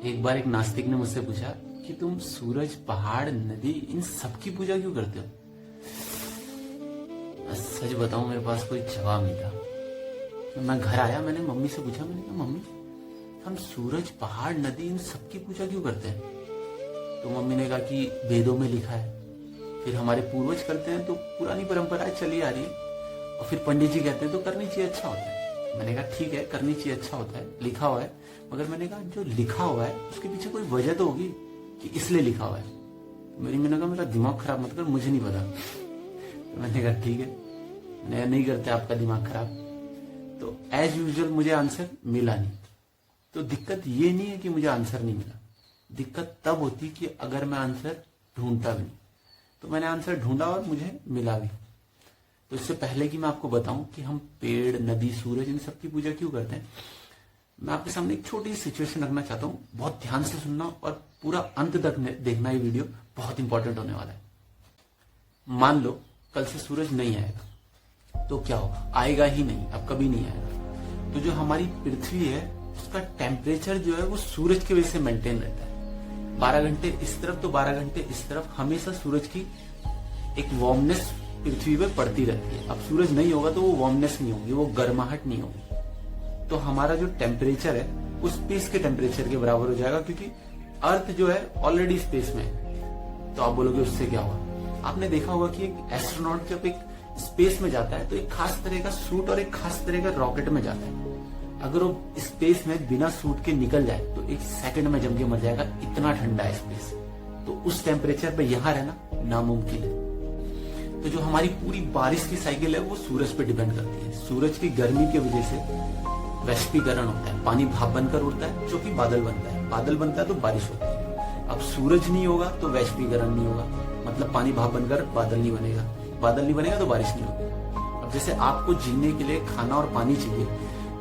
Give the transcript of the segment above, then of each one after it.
एक बार एक नास्तिक ने मुझसे पूछा कि तुम सूरज, पहाड़, नदी इन सब की पूजा क्यों करते हो? सच बताऊं, मेरे पास कोई जवाब नहीं था। मैं घर आया, मैंने मम्मी से पूछा, मैंने कहा मम्मी, हम सूरज, पहाड़, नदी इन सब की पूजा क्यों करते हैं? तो मम्मी ने कहा कि वेदों में लिखा है, फिर हमारे पूर्वज करते हैं तो पुरानी परंपराएं चली आ रही है, और फिर पंडित जी कहते हैं तो करनी चाहिए, अच्छा होता है। मैंने कहा ठीक है, करनी चाहिए, अच्छा होता है, लिखा हुआ है। मगर मैंने कहा जो लिखा हुआ है उसके पीछे कोई वजह तो होगी कि इसलिए लिखा हुआ है। मैंने कहा मेरा दिमाग खराब मत कर, मुझे नहीं पता। तो मैंने कहा ठीक है, मैं नहीं करते आपका दिमाग खराब। तो एज यूजुअल मुझे आंसर मिला नहीं। तो दिक्कत ये नहीं है कि मुझे आंसर नहीं मिला, दिक्कत तब होती कि अगर मैं आंसर ढूंढता भी नहीं। तो मैंने आंसर ढूंढा और मुझे मिला भी। तो इससे पहले कि मैं आपको बताऊं कि हम पेड़, नदी, सूरज इन सब की पूजा क्यों करते हैं, मैं आपके सामने एक छोटी सिचुएशन रखना चाहता हूं। बहुत ध्यान से सुनना और पूरा अंत तक देखना, ये वीडियो बहुत इंपॉर्टेंट होने वाला है। मान लो कल से सूरज नहीं आएगा, तो क्या होगा? आएगा ही नहीं, अब कभी नहीं आएगा। तो जो हमारी पृथ्वी है उसका टेम्परेचर जो है वो सूरज की वजह से मेंटेन रहता है। 12 घंटे इस तरफ तो 12 घंटे इस तरफ, हमेशा सूरज की एक वार्मनेस पृथ्वी पे पड़ती रहती है। अब सूरज नहीं होगा तो वो वार्मनेस नहीं होगी, वो गर्माहट नहीं होगी। तो हमारा जो टेम्परेचर है वो स्पेस के टेम्परेचर के बराबर हो जाएगा, क्योंकि अर्थ जो है ऑलरेडी स्पेस में है। तो आप बोलोगे उससे क्या हुआ? आपने देखा होगा कि एक एस्ट्रोनॉट जब एक स्पेस में जाता है तो एक खास तरह का सूट और एक खास तरह का रॉकेट में जाता है। अगर वो स्पेस में बिना सूट के निकल जाए तो 1 सेकंड में जम के मर जाएगा, इतना ठंडा है स्पेस। तो उस टेम्परेचर पे यहां रहना नामुमकिन है। तो जो हमारी पूरी बारिश की साइकिल है वो सूरज पे डिपेंड करती है। सूरज की गर्मी की वजह से वैश्वीकरण होता है, पानी भाप बनकर उड़ता है जो कि बादल बनता है, बादल बनता है तो बारिश होती है। अब सूरज नहीं होगा तो वैश्वीकरण नहीं होगा, मतलब पानी भाप बनकर बादल नहीं बनेगा, बादल नहीं बनेगा तो बारिश नहीं होगी। अब जैसे आपको जीने के लिए खाना और पानी चाहिए,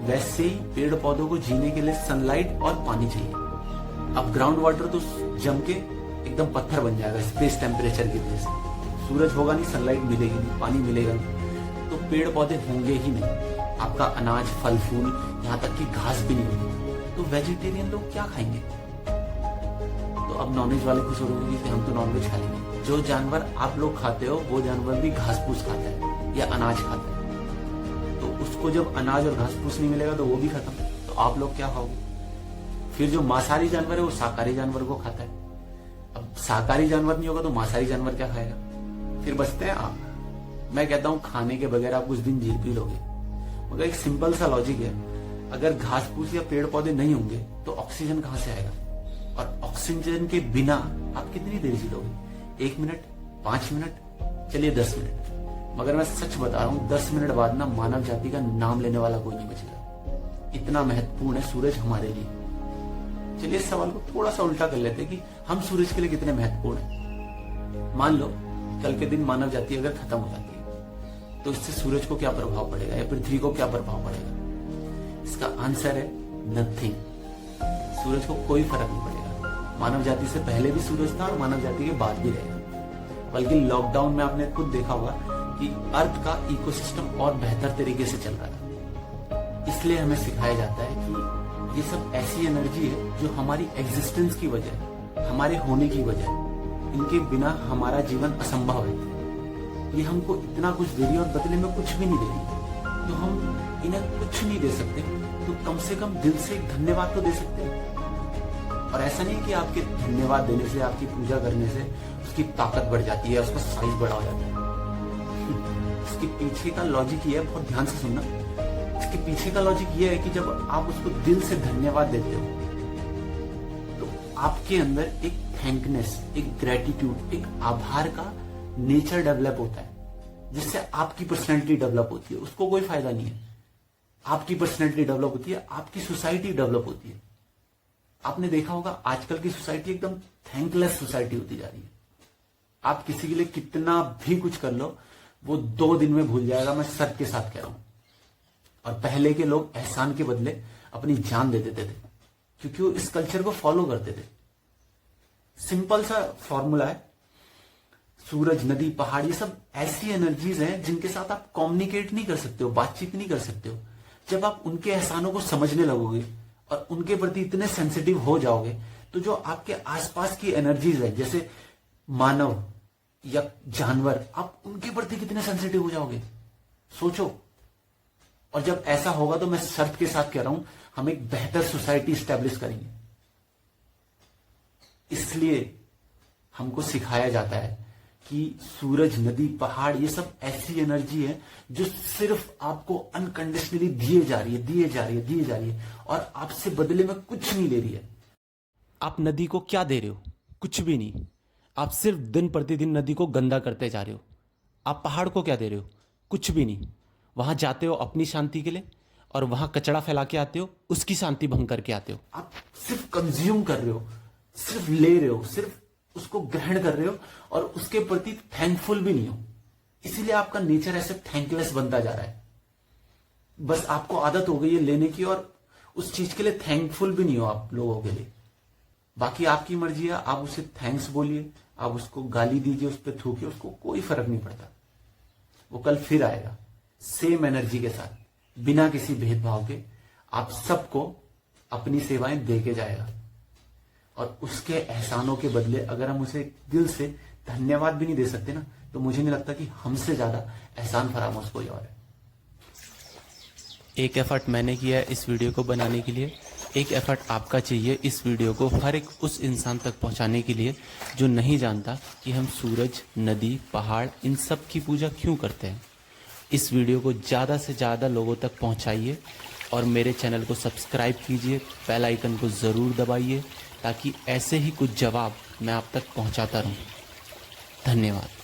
वैसे ही पेड़ पौधों को जीने के लिए सनलाइट और पानी चाहिए। अब ग्राउंड वाटर तो जम के एकदम पत्थर बन जाएगा स्पेस टेम्परेचर की वजह से। सूरज होगा नहीं, सनलाइट मिलेगी नहीं, पानी मिलेगा नहीं, तो पेड़ पौधे होंगे ही नहीं। आपका अनाज, फल फूल, यहाँ तक कि घास भी नहीं होगी। तो वेजिटेरियन लोग क्या खाएंगे? तो अब नॉनवेज वाले खुश हो रहे होंगे कि हम तो नॉनवेज खा लेंगे। जो जानवर आप लोग खाते हो वो जानवर भी घास फूस खाता है या अनाज खाता है। तो उसको जब अनाज और घास फूस नहीं मिलेगा तो वो भी खत्म। तो आप लोग क्या खाओगे? फिर जो मांसाहारी जानवर है वो शाकाहारी जानवर को खाता है। अब शाकाहारी जानवर नहीं होगा तो मांसाहारी जानवर क्या खाएगा? फिर बचते हैं आप। मैं कहता हूं खाने के बगैर आप कुछ दिन जी भी लोगे। मगर एक सिंपल सा लॉजिक है, अगर घास फूस या पेड़ पौधे नहीं होंगे तो ऑक्सीजन कहां से आएगा? और ऑक्सीजन के बिना आप कितनी देर जी लोगे? 1 मिनट, 5 मिनट, चलिए 10 मिनट। मगर मैं सच बता रहा हूं, 10 मिनट बाद ना मानव जाति का नाम लेने वाला कोई नहीं बचेगा। इतना महत्वपूर्ण है सूरज हमारे लिए। चलिए इस सवाल को थोड़ा सा उल्टा कर लेते हैं कि हम सूरज के लिए कितने महत्वपूर्ण हैं। मान लो कल के दिन मानव जाति अगर खत्म हो जाती है तो इससे सूरज को क्या प्रभाव पड़ेगा या पृथ्वी को क्या प्रभाव पड़ेगा? इसका आंसर है नथिंग। सूरज को कोई फर्क नहीं पड़ेगा। मानव जाति से पहले भी सूरज था और मानव जाति के बाद भी रहेगा। बल्कि लॉकडाउन में आपने खुद देखा होगा कि अर्थ का इकोसिस्टम और बेहतर तरीके से चल रहा था। इसलिए हमें सिखाया जाता है कि ये सब ऐसी एनर्जी है जो हमारी एग्जिस्टेंस की वजह, हमारे होने की वजह, इनके बिना हमारा जीवन असंभव है। ये हमको इतना कुछ दे रही है और बदले में कुछ भी नहीं दे रही। तो हम इन्हें कुछ नहीं दे सकते तो कम से कम दिल से एक धन्यवाद तो दे सकते हैं। और ऐसा नहीं कि आपके धन्यवाद देने से, आपकी पूजा करने से उसकी ताकत बढ़ जाती है, उसका साइज बड़ा हो जाता है। इसके पीछे का लॉजिक ये है, बहुत ध्यान से सुनना। इसके पीछे का लॉजिक ये है कि जब आप उसको दिल से धन्यवाद देते हो तो आपके अंदर एक थैंकनेस, एक ग्रेटिट्यूड, एक आभार का नेचर डेवलप होता है, जिससे आपकी पर्सनैलिटी डेवलप होती है। उसको कोई फायदा नहीं है। आपकी पर्सनैलिटी डेवलप होती है, आपकी सोसाइटी डेवलप होती है। आपने देखा होगा आजकल की सोसाइटी एकदम थैंकलेस सोसाइटी होती जा रही है। आप किसी के लिए कितना भी कुछ कर लो, वो 2 दिन में भूल जाएगा, मैं सच के साथ कह रहा हूं। और पहले के लोग एहसान के बदले अपनी जान दे देते थे, क्योंकि वो इस कल्चर को फॉलो करते थे। सिंपल सा फॉर्मूला है, सूरज, नदी, पहाड़, ये सब ऐसी एनर्जीज हैं जिनके साथ आप कम्युनिकेट नहीं कर सकते हो, बातचीत नहीं कर सकते हो। जब आप उनके एहसानों को समझने लगोगे और उनके प्रति इतने सेंसिटिव हो जाओगे तो जो आपके आसपास की एनर्जीज है, जैसे मानव या जानवर, आप उनके प्रति कितने सेंसिटिव हो जाओगे, सोचो। और जब ऐसा होगा तो मैं शर्त के साथ कह रहा हूं, हम एक बेहतर सोसाइटी स्टैब्लिश करेंगे। इसलिए हमको सिखाया जाता है कि सूरज, नदी, पहाड़, ये सब ऐसी एनर्जी है जो सिर्फ आपको अनकंडीशनली दिए जा रही है और आपसे बदले में कुछ नहीं ले रही है। आप नदी को क्या दे रहे हो? कुछ भी नहीं। आप सिर्फ दिन प्रतिदिन नदी को गंदा करते जा रहे हो। आप पहाड़ को क्या दे रहे हो? कुछ भी नहीं। वहां जाते हो अपनी शांति के लिए और वहां कचरा फैला के आते हो, उसकी शांति भंग करके आते हो। आप सिर्फ कंज्यूम कर रहे हो, सिर्फ ले रहे हो, सिर्फ उसको ग्रहण कर रहे हो और उसके प्रति थैंकफुल भी नहीं हो। इसीलिए आपका नेचर ऐसे थैंकलेस बनता जा रहा है। बस आपको आदत हो गई है लेने की और उस चीज के लिए थैंकफुल भी नहीं हो आप लोगों के लिए। बाकी आपकी मर्जी है, आप उसे थैंक्स बोलिए, आप उसको गाली दीजिए, उस पर थूकिए, उसको कोई फर्क नहीं पड़ता। वो कल फिर आएगा सेम एनर्जी के साथ, बिना किसी भेदभाव के आप सबको अपनी सेवाएं दे के जाएगा। और उसके एहसानों के बदले अगर हम उसे दिल से धन्यवाद भी नहीं दे सकते ना, तो मुझे नहीं लगता कि हमसे ज्यादा एहसान फरामोश कोई और है। एक एफर्ट मैंने किया है इस वीडियो को बनाने के लिए, एक एफर्ट आपका चाहिए इस वीडियो को हर एक उस इंसान तक पहुंचाने के लिए जो नहीं जानता कि हम सूरज, नदी, पहाड़, इन सब की पूजा क्यों करते हैं। इस वीडियो को ज़्यादा से ज़्यादा लोगों तक पहुंचाइए और मेरे चैनल को सब्सक्राइब कीजिए, बेल आइकन को ज़रूर दबाइए ताकि ऐसे ही कुछ जवाब मैं आप तक पहुंचाता रहूं। धन्यवाद।